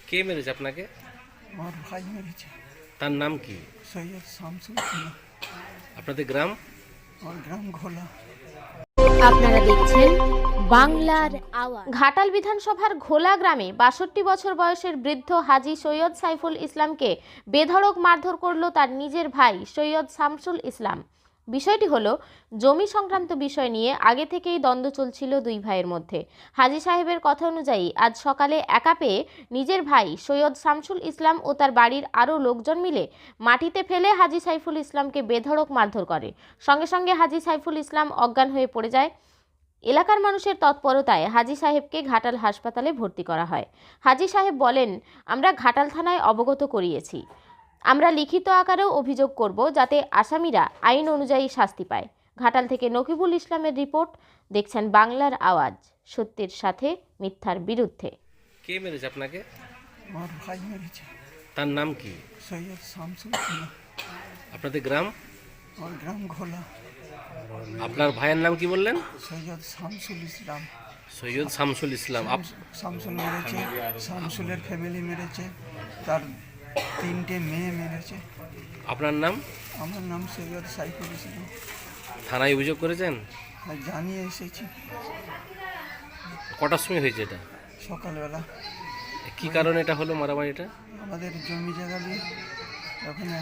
কে মেরেছে আপনাকে? আমার ভাই মেরেছে। তার নাম কি? সৈয়দ শামসুল ইসলাম। আপনাদের গ্রাম? আমার গ্রাম ঘোলা। আপনারা দেখছেন বাংলার আওয়াজ। ঘাটাল বিধানসভার ঘোলা গ্রামে ৬২ বছর বয়সের বৃদ্ধ হাজী সৈয়দ সাইফুল ইসলামকে বেধড়ক মারধর করল তার নিজের ভাই সৈয়দ শামসুল ইসলাম। বিষয়টি হলো, জমি সংক্রান্ত বিষয় নিয়ে আগে থেকেই দ্বন্দ্ব চলছিল দুই ভাইয়ের মধ্যে। হাজী সাহেবের কথা অনুযায়ী আজ সকালে একা পেয়ে নিজের ভাই সৈয়দ শামসুল ইসলাম ও তার বাড়ির আরও লোকজন মিলে মাটিতে ফেলে হাজী সাইফুল ইসলামকে বেধড়ক মারধর করে। সঙ্গে সঙ্গে হাজী সাইফুল ইসলাম অজ্ঞান হয়ে পড়ে যায়। এলাকার মানুষের তৎপরতায় হাজী সাহেবকে ঘাটাল হাসপাতালে ভর্তি করা হয়। হাজী সাহেব বলেন, আমরা ঘাটাল থানায় অবগত করিয়েছি। আমরা লিখিত আকারেও অভিযোগ করব যাতে আসামিরা আইন অনুযায়ী শাস্তি পায়। ঘাটাল থেকে নকিবুল ইসলামের রিপোর্ট। দেখছেন বাংলার আওয়াজ, সত্যের সাথে মিথ্যার বিরুদ্ধে। কে মেরেছে আপনাকে? আমার ভাই মেরেছে। তার নাম কি? সৈয়দ শামসুল ইসলাম। আপনাদের গ্রাম? আমার গ্রাম ঘোলা। আপনার ভাইয়ের নাম কি বললেন? সৈয়দ শামসুল ইসলাম। সৈয়দ শামসুল ইসলাম। শামসুল মেরেছে, শামসুলের ফ্যামিলি মেরেছে, তার 3টে মেয়ে মেরেছে। আপনার নাম? আমার নাম সৈয়দ সাইফুল ইসলাম। থানায় অভিযোগ করেছেন? আর জানিয়ে এসেছি কটার সময় হয়েছে এটা? সকালবেলা। কি কারণে এটা হলো মারামারিটা? আমাদের জমি জায়গা নিয়ে, ওখানে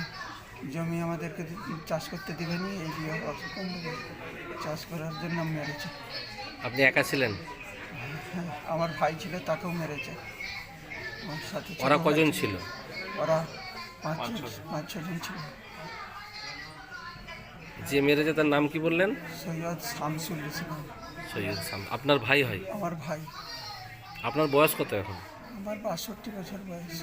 জমি আমাদেরকে চাষ করতে দেবেনি, এই দিয়ে চাষ করার জন্য মেরেছে। আপনি একা ছিলেন? হ্যাঁ, আমার ভাই ছিল, তাকেও মেরেছে। আমার সাথে ছোট ওরা ভাই কজন ছিল? ওরা 5-6 জন ছিল। যে মেরেছে তার নাম কি বললেন? সৈয়দ শামসুল ইসলাম। সৈয়দ শাম। আপনার ভাই হয়? আমার ভাই। আপনার বয়স কত এখন? আমার 62 বছর বয়স।